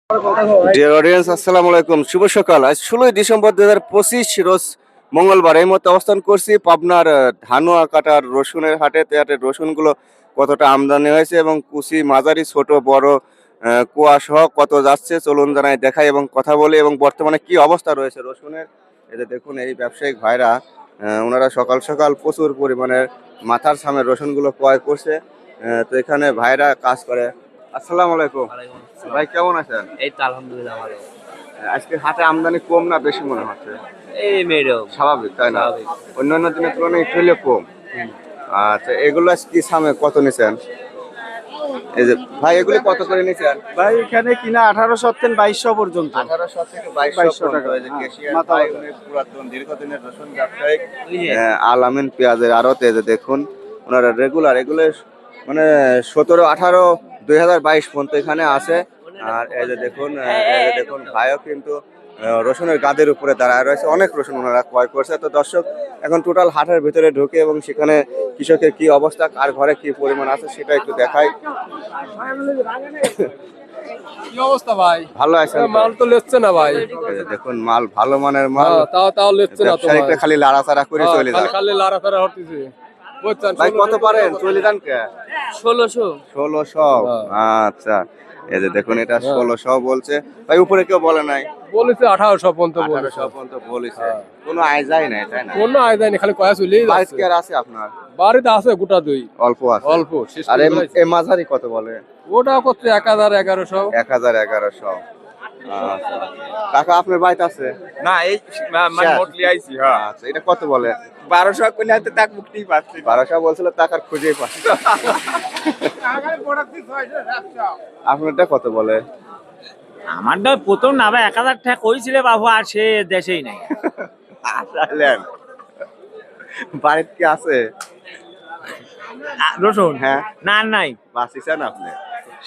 Dear audience, আসসালামু আলাইকুম। শুভ সকাল। আজ 16ই ডিসেম্বর 2025 রোজ মঙ্গলবার। এই মুহূর্তে অবস্থান করছি পাবনার ধানুয়া কাটার রসুনের হাটে। হাটের রসুনগুলো কতটা আমদানি হয়েছে এবং কুচি, মাঝারি, ছোট, বড়, কুয়া সহ কত যাচ্ছে চলুন জানাই দেখাই এবং কথা বলি এবং বর্তমানে কি অবস্থা রয়েছে রসুনের। এই যে দেখুন, এই ব্যবসায়িক ভাইরা ওনারা সকাল সকাল প্রচুর পরিমাণে মাথার সামনে রসুনগুলো ক্রয় করছে। তো এখানে ভাইরা কাজ করে। আসসালামু আলাইকুম ভাই, কেমন আছেন? এই তো আলহামদুলিল্লাহ ভালো। আজকে হাটে আমদানি কম না বেশি মনে হচ্ছে? এই মেয়েরও স্বাভাবিক, তাই না? স্বাভাবিক। অন্যান্য দিনের তুলনায় একটু হলেও কম। আচ্ছা, এগুলো আজ কি সামনে কত নিছেন? এই যে ভাই, এগুলি কত করে নিছেন? ভাই এখানে কিনা 1800 থেকে 2200 পর্যন্ত। 1800 থেকে 2200 2200 টাকা। টাকা। এই যে কেশিয়ার মাথা ভাই, মাথা। উনি পুরাতন দীর্ঘদিনের রসুন ব্যবসায়িক, আলামিন পেঁয়াজের আড়ত। এই যে দেখুন, ওনারা রেগুলার এগুলো মানে 17, 18, 2022 পর্যন্ত এখানে আছে। আর এই যে দেখুন, ভাইও কিন্তু রসুনের গাদের উপরে দাঁড়ায় রয়েছে। অনেক রসুন ওনারা ক্রয় করছে। তো দর্শক, এখন টোটাল হাটের ভিতরে ঢুকে এবং সেখানে কৃষকের কি অবস্থা, কার ঘরে কি পরিমাণ আছে সেটা একটু দেখাই। কি অবস্থা ভাই? ভালো আছেন? মাল তো লেচ্ছে না ভাই। এই যে দেখুন, মাল ভালো মানের মাল। তাও লেচ্ছে না তো ভাই। ব্যবসায়িকটা খালি লাড়াচাড়া করে চলে যায়। খালি লাড়াতাড়া হতেছে বুঝছেন। ভাই কত পারেন চলে যান কে? 1600 1600। আচ্ছা, এই যে দেখুন, এটা 1600 বলছে ভাই। উপরে কেউ বলে নাই? বলেছে 1800 পর্যন্ত বলেছে। 1800 পর্যন্ত বলেছে। কোনো আয় যায় নাই, তাই না? কোনো আয়দায় নেই, খালি কয়া চলেই বাইক যাচ্ছে। কি আর আছে আপনার? বাড়িতে আছে গোটা দুই। অল্প আছে? অল্প শেষ আর করে ফেলাইছে। এই মাঝারি কত বলে? ওটা করছে 1000 1100। 1000, 1100। আচ্ছা, কাকা আপনার বাইক আছে? না এই মানে মোটলি আইছি। হ্যাঁ আচ্ছা, এটা কত বলে? 1200 কোন হাতে তাক মুক্তি পাচ্ছি। 1200 বলছিল, টাকার খুঁজেই পাচ্ছে। আপনারটা কত বলে? আমারটা প্রথম না ভাই 1000 টাকা কইছিল বাবু, আর সে দেশেই নাই। আসলেন বাড়িতে কি আছে রসুন হ্যাঁ না নাই, বাঁচিছেন আপনি?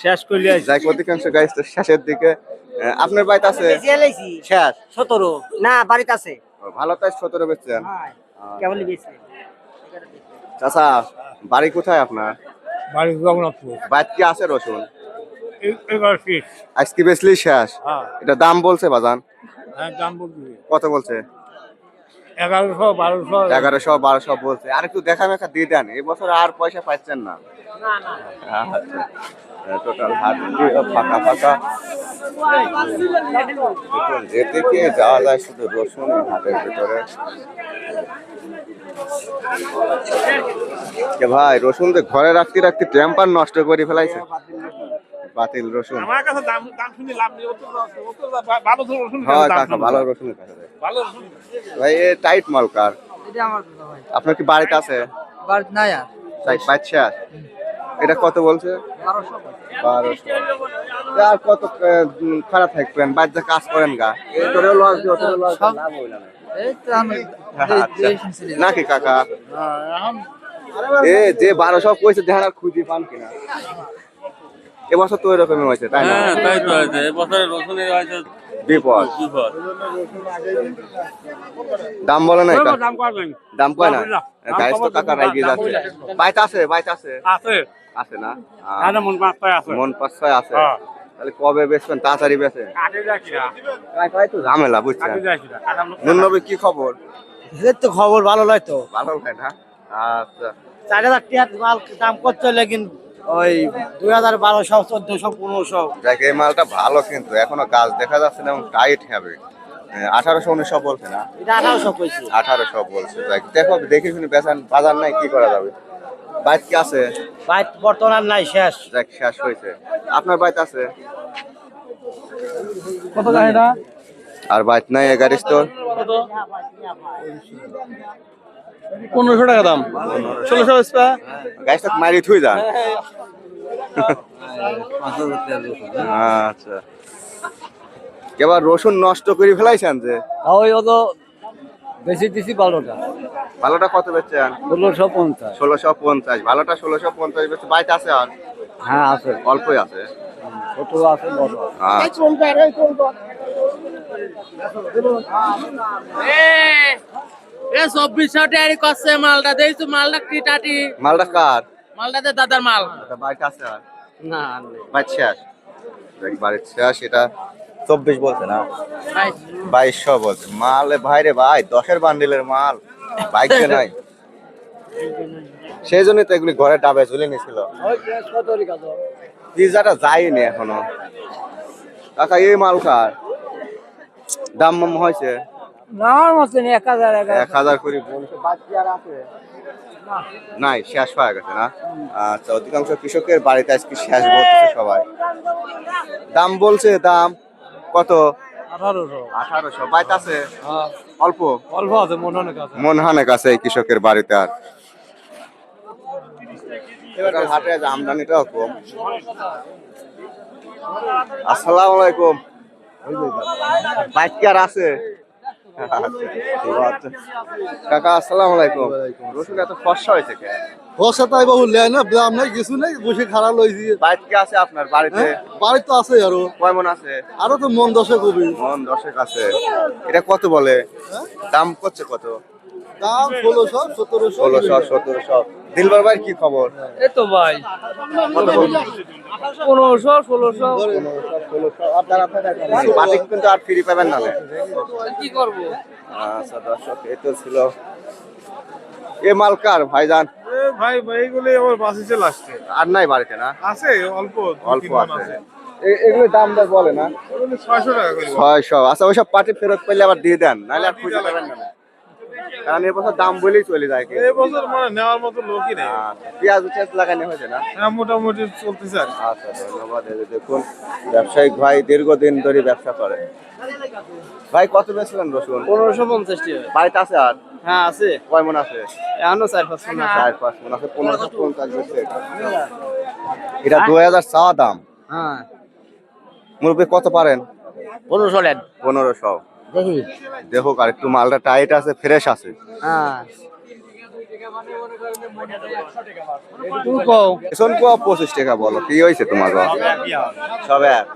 শেষ করলি যাই, অধিকাংশ গাছ তো শেষের দিকে। আপনার বাড়িতে আছে শেষ? 17 না বাড়িতে আছে। ও, ভালো তাই 17 বেচছেন। কেমন বেশি চাচা, বাড়ি কোথায় আপনার? বাড়ি জগন্নাথপুর। বাড়িতে কি আছে রসুন? এবার শেষ। আজকে বেচলি শেষ? হ্যাঁ। এটা দাম বলছে বাজান? হ্যাঁ দাম বলছি কত বলছে? 1100 1200। 1100, 1200 বলছে। আর একটু দেখা মেখা দিয়ে দেন, এই বছর আর পয়সা পাচ্ছেন না। আচ্ছা, টোটাল হাট ফাঁকা ফাঁকা। দেখুন, যেদিকে যাওয়া যায় শুধু রসুন হাটের ভিতরে। কে ভাই, রসুন তো ঘরে রাখতে রাখতে টেম্পার নষ্ট করে ফেলাইছে। বাতিল রসুন। আমার কাছে দাম শুনে লাভ নেই। ভালো তো রসুন হ্যাঁ কাকা, ভালো রসুনের কাছে দেয়। ভালো রসুন। ভাই, এ টাইট মাল কার? এটা আমার কথা ভাই। আপনার কি বাড়িতে আছে? বাড়িতে নাই আর। বাচ্চা, এটা কত বলছে? 1200 1200। আর কত খারাপ থাকবেন, বাচ্চা কাজ করেন গা, এটারও লস দিয়ে ওটারও লস, লাভ হইল না। এই তো আমি আচ্ছা, নাকি কাকা? এ যে 1200 কইছে, দেখেন আর খুঁজে পান কিনা। এবছর তো এরকমই হয়েছে, তাই না? তাই তো আছে এবছর রসুনের হয়তো বিপদ। বিপদ। দাম বলে না এটা? দাম করবেন। দাম কয় না? গাইস তো কাকা রাইগে যাচ্ছে। বাইত আছে? আছে। আছে না? আরে মন পাঁচটায় আছে। মন 5-6 আছে। হ্যাঁ। তাহলে কবে বেচবেন? তাড়াতাড়ি বেচেন। আগে যাচ্ছি না। কাকাই তো ঝামেলা, বুঝছেন? আগে যাচ্ছি না। নুননবী কি খবর? এর তো খবর ভালো নয় তো। ভালো হয় না? আচ্ছা, 4000 টাকা মাল দাম করতে লেকিন ওই 2012 1400 1500। দেখ, এই মালটা ভালো কিন্তু এখনো গাছ দেখা যাচ্ছে না এবং টাইট হবে। 1800, 1900 বলছে না? এটা 1800 কইছি। 1800 বলছে। দেখ, দেখো দেখে শুনে বেচান, বাজার নাই, কি করা যাবে? বাইক কি আছে? বাইক বর্তমান নাই শেষ। দেখ, শেষ হয়েছে। আপনার বাইক আছে? কত যায় এটা? আর বাইক নাই? গাড়ির তো 1500 টাকা দাম। 1600 স্পা। গাড়িটা মারি থুই যান। আচ্ছা, এবার রসুন নষ্ট করে ফেলাইছেন যে। ওই তো বেশি দিছি ভালোটা। ভালোটা কত বেচছেন? 1650। 1650। ভালোটা 1650 বেচছে। বাইক আছে আর? হ্যাঁ আছে। অল্পই আছে। ছোট আছে বড় আছে। আচ্ছা। এ 2400 টাকা করছে মালটা, দেইছো মালটা কি টাটি, মালটা কার? মালটাতে দাদার মাল। আচ্ছা, বাইক আছে আর? না বাইক শেষ? বাড়ির শেষ, এটা 24 বলছে না, 2200 বলছে। মাল ভাই রে ভাই, 10-এর বান্ডিলের মাল বাইকে নাই, সেই জন্যই তো এগুলি ঘরে ডাবে ঝুলে নিছিল। পিজাটা যায়নি এখনো। কাকা এই মাল কার দাম মাম হয়েছে? আমার মতন 1000 1000 করে বলছে। বাকি আর আছে নাই, শেষ হয়ে গেছে না? আচ্ছা, অধিকাংশ কৃষকের বাড়িতে আজকে শেষ বলতেছে সবাই। দাম বলছে, দাম কত? 1800। বাইতে আছে অল্প অল্প আছে মনহানের কাছে এই কৃষকের বাড়িতে। আর এবার হাটে আজ আমদানিটাও কম। আসসালামু আলাইকুম। বাইক কি আর আছে? আচ্ছা। কাকা আসসালামু আলাইকুম। রসুন এত ফর্সা হয়েছে কে? বর্ষা তাই বাবু লেয় না, দাম নাই কিছু নেই, বসে খারাপ লইছি। বাইক কি আছে আপনার বাড়িতে? বাড়ি তো আছে আরো, কয় মন আছে? আরো তো মন 10 কবি। মন 10 আছে। এটা কত বলে? দাম করছে কত? দাম 1600 1700 1700। দিলবার ভাই কি খবর? এই তো ভাই কত বলছে? 1500 1600 1600। আপনারা পাটি কিন্তু আর ফ্রি পাবেন না। কি করব? আচ্ছা দর্শক, এই তো ছিল এ মালকার ভাইজান। ভাই এইগুলো আমার বাসিতে লাস্টে আর নাই বাড়িতে না? আছে অল্প অল্প আছে। এগুলো দাম দর বলে না? 600 টাকা করে 600। আচ্ছা, ওইসব পাটি ফেরত পেলে আবার দিয়ে দেন, নাহলে আর খুঁজে পাবেন না। কারণ এবছর দাম বলেই চলে যায়। এই বছর মানে নেওয়ার মতো লোকই নেই। আচ্ছা, পেঁয়াজ উচাজ লাগানো হয়েছে না? হ্যাঁ মোটামুটি চলতেছে আর কি। আচ্ছা, ধন্যবাদ। এই যে দেখুন, ব্যবসায়িক ভাই দীর্ঘদিন ধরে ব্যবসা করে। ভাই কত বেচলেন রসুন? 1550 টাকা। বাড়িতে আছে আর? হ্যাঁ আছে, কয় মন আছে? এখনো 4-5 মণ আছে। 4-5 মন আছে। 1550 বেচছে এটা। 2000 চাওয়া দাম। হ্যাঁ মুরব্বী কত পারেন? 1500 লেন 1500। দেখি। দেখো, আর একটু মালটা টাইট আছে, ফ্রেশ আছে। হ্যাঁ তুমি কও। এখন কো 25 টাকা বলো, কি হয়েছে তোমার? সব এক।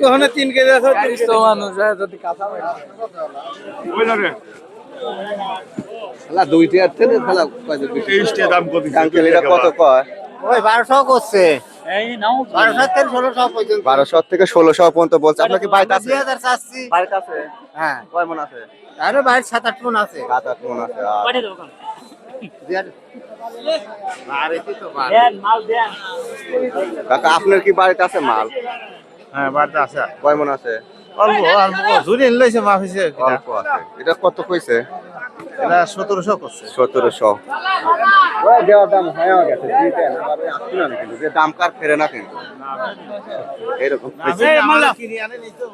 ওখানে 3 কেজি আছে। তো মানুষ যদি কাঁচা ওই যাবে শালা 2 টাকা থেকে শালা কয় 23 টাকা দাম কত? আঙ্কেল এটা কত কয়? ওই 1200 করছে। এই নাও 1200 থেকে 1600 পর্যন্ত। 1200 থেকে 1600 পর্যন্ত বলছে। আপনার কি বাড়িতে আছে? 2000 চাচ্ছি। বাড়িতে আছে? হ্যাঁ কয় মন আছে? আরে ভাই 7-8 মণ আছে। 7-8 মন আছে। আর এতে তো মাল। কাকা আপনার কি বাড়িতে আছে মাল? হ্যাঁ বাড়িতে আছে কয় মন আছে? অল্প অল্প ঝুরি লইছে মাফিছে অল্প আছে। এটা কত কইছে? এটা 1700 করছে। 1700। ওই দেওয়ার দাম হয়ে গেছে, দিতেন আবার আসছে না কিন্তু, যে দাম কার ফেরে না কিন্তু এরকম। না, আমি কিনে আনে নি তো।